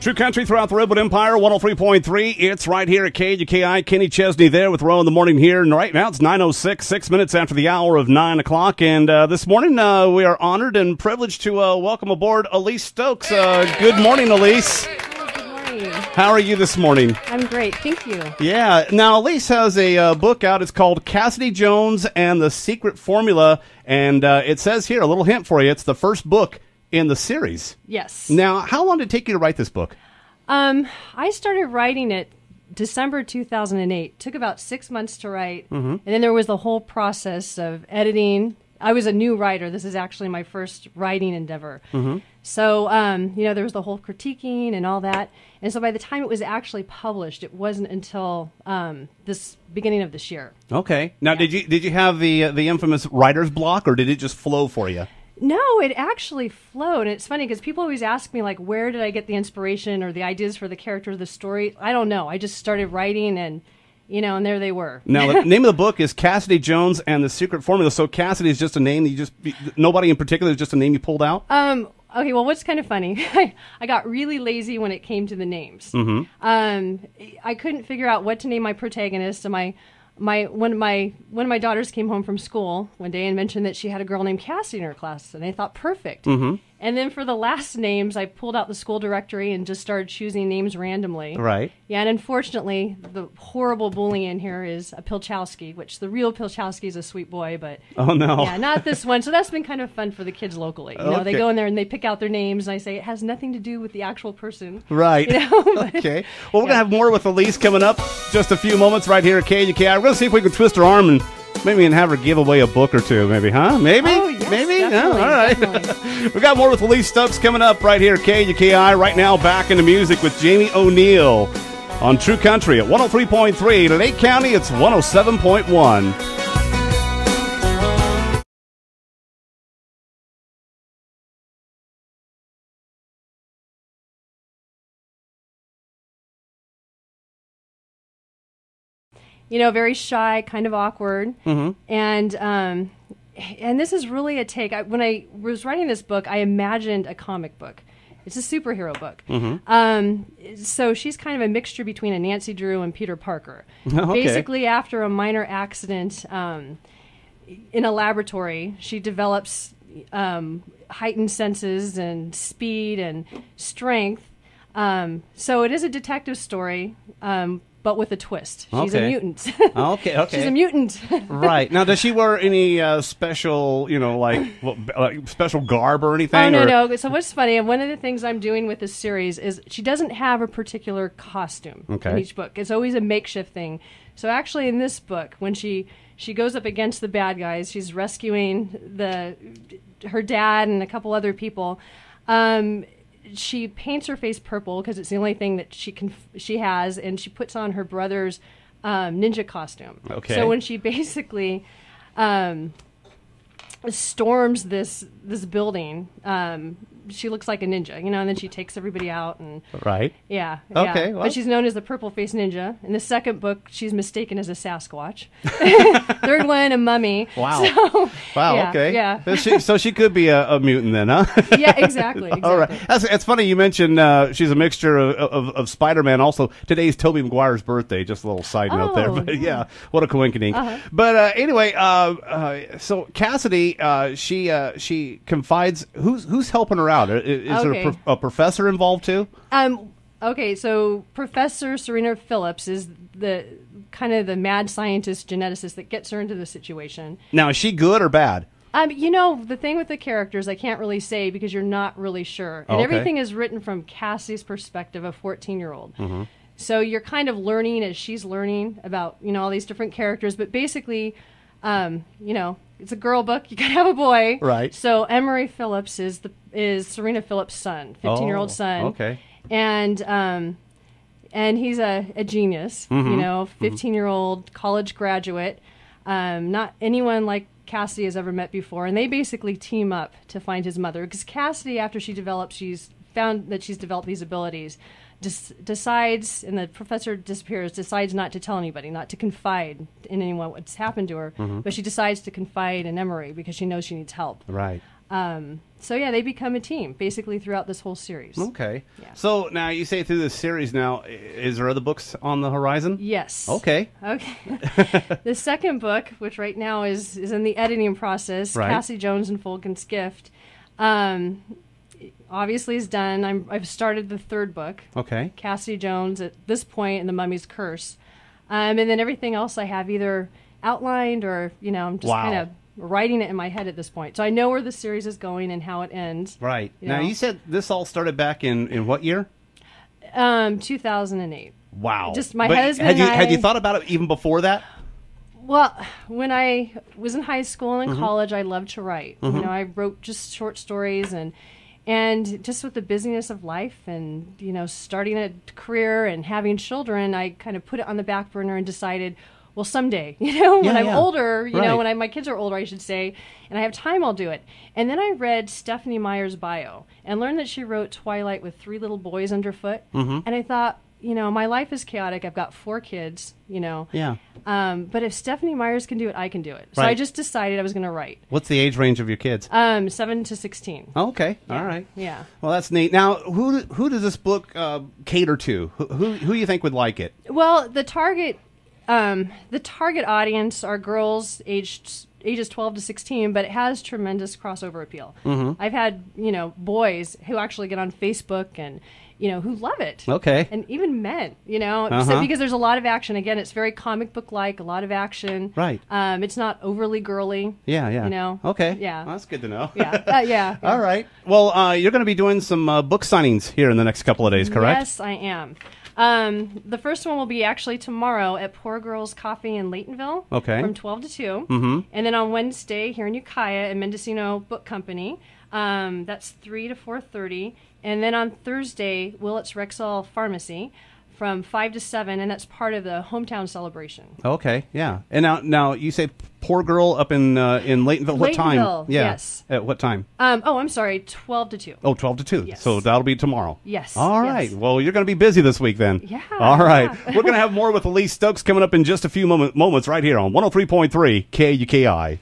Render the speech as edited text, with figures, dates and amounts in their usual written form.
True country throughout the Redwood Empire, 103.3. It's right here at KUKI. Kenny Chesney there with Row in the Morning here. And right now it's 9:06, 6 minutes after the hour of 9 o'clock. And this morning we are honored and privileged to welcome aboard Elise Stokes. Good morning, Elise. Good morning. How are you this morning? I'm great, thank you. Yeah. Now, Elise has a book out. It's called Cassidy Jones and the Secret Formula. And it says here, a little hint for you, it's the first book in the series. Yes. Now, how long did it take you to write this book? I started writing it December 2008. Took about 6 months to write, and then there was the whole process of editing. I was a new writer. This is actually my first writing endeavor. So, there was the whole critiquing and all that. And so by the time it was actually published, it wasn't until this beginning of this year. Okay. Now, did you have the infamous writer's block, or did it just flow for you? No, it actually flowed. And it's funny because people always ask me, like, where did I get the inspiration or the ideas for the character, the story? I don't know. I just started writing and, and there they were. Now, the name of the book is Cassidy Jones and the Secret Formula. So Cassidy is just a name that nobody in particular, is just a name you pulled out? Okay, well, what's kind of funny, I got really lazy when it came to the names. I couldn't figure out what to name my protagonist, and one of my daughters came home from school one day and mentioned that she had a girl named Cassie in her class, and I thought perfect. And then for the last names, I pulled out the school directory and just started choosing names randomly. Right. Yeah, and unfortunately, the horrible bully in here is a Pilchowski, which the real Pilchowski is a sweet boy, but oh no, yeah, not this one. So that's been kind of fun for the kids locally. They go in there and they pick out their names, and I say it has nothing to do with the actual person. Right. Okay. Well, we're gonna have more with Elise coming up just a few moments right here at KUKI. We're gonna see if we can twist her arm and maybe have her give away a book or two, maybe, huh? Maybe? Oh, yes, maybe? definitely, all right. We got more with Elise Stokes coming up right here at KUKI. Right now, back into music with Jamie O'Neill on True Country at 103.3. Lake County, it's 107.1. Very shy, kind of awkward. And this is really a take. When I was writing this book, I imagined a comic book. It's a superhero book. So she's kind of a mixture between a Nancy Drew and Peter Parker. Basically, after a minor accident in a laboratory, she develops heightened senses and speed and strength. So it is a detective story. But with a twist. She's a mutant. Okay. She's a mutant. Right. Now, does she wear any special, like special garb or anything? Oh, no. So what's funny, and one of the things I'm doing with this series is she doesn't have a particular costume in each book. It's always a makeshift thing. So actually in this book, when she goes up against the bad guys, she's rescuing her dad and a couple other people. She paints her face purple because it's the only thing that she has, and she puts on her brother's ninja costume. Okay. So when she basically storms this building, she looks like a ninja, and then she takes everybody out and right. Yeah. Okay. Yeah. Well. But she's known as the Purple Face Ninja. In the second book, she's mistaken as a Sasquatch. Third one, a mummy. Wow. So, wow. Yeah, okay. Yeah. So she could be a mutant then, huh? Yeah. Exactly. All right. It's funny you mentioned she's a mixture of Spider-Man. Also, today's Tobey Maguire's birthday. Just a little side note there. But yeah, what a coincidence. But anyway, so Cassidy, she confides. Who's helping her out? Is there a professor involved too? Okay, so Professor Serena Phillips is the kind of the mad scientist geneticist that gets her into the situation. Now, is she good or bad? The thing with the characters, I can't really say because you're not really sure. And everything is written from Cassie's perspective, a 14-year-old. So you're kind of learning as she's learning about, all these different characters. But basically, it's a girl book. You gotta have a boy. Right. So Emery Phillips is Serena Phillips' son, 15-year-old son. Okay. And he's a genius. 15-year-old college graduate. Not anyone like Cassidy has ever met before, and they basically team up to find his mother. Because Cassidy, after she's found that she's developed these abilities, decides, and the professor disappears, decides not to tell anybody, not to confide in anyone what's happened to her, but she decides to confide in Emery because she knows she needs help. Right. So yeah, they become a team basically throughout this whole series. Okay. Yeah. So now you say through this series now, is there other books on the horizon? Yes. Okay. The second book, which right now is in the editing process, right. Cassidy Jones and Fulton's Gift, obviously is done. I've started the third book. Okay. Cassidy Jones at this point and the Mummy's Curse. And then everything else I have either outlined or, I'm just kind of writing it in my head at this point. So I know where the series is going and how it ends. Right. Now, you said this all started back in what year? 2008. Wow. Just my husband had you thought about it even before that? Well, when I was in high school and in college, I loved to write. I wrote just short stories and just with the busyness of life and, starting a career and having children, I kind of put it on the back burner and decided, well, someday, when I'm older, when my kids are older, I should say, and I have time, I'll do it. And then I read Stephenie Meyer's bio and learned that she wrote Twilight with 3 little boys underfoot. And I thought, my life is chaotic. I've got 4 kids, Yeah. But if Stephenie Meyers can do it, I can do it. So I just decided I was going to write. What's the age range of your kids? 7 to 16. Oh, okay. Yeah. All right. Yeah. Well, that's neat. Now, who does this book cater to? Who you think would like it? Well, the target audience are girls ages 12 to 16, but it has tremendous crossover appeal. I've had, boys who actually get on Facebook and, who love it. Okay. And even men, so because there's a lot of action. Again, it's very comic book-like, a lot of action. Right. It's not overly girly. Yeah. Okay. Yeah. Well, that's good to know. Yeah. All right. Well, you're going to be doing some book signings here in the next couple of days, correct? Yes, I am. The first one will be actually tomorrow at Poor Girls Coffee in Laytonville. Okay. From 12 to 2. And then on Wednesday here in Ukiah at Mendocino Book Company. That's 3 to 4:30. And then on Thursday, Willits Rexall Pharmacy from 5 to 7, and that's part of the hometown celebration. Okay, yeah. And now you say Poor Girl up in Laytonville. What time? Laytonville, yes. At what time? I'm sorry, 12 to 2. Oh, 12 to 2. Yes. So that'll be tomorrow. Yes. All right. Well, you're going to be busy this week then. Yeah. All right. We're going to have more with Elise Stokes coming up in just a few moments right here on 103.3 KUKI.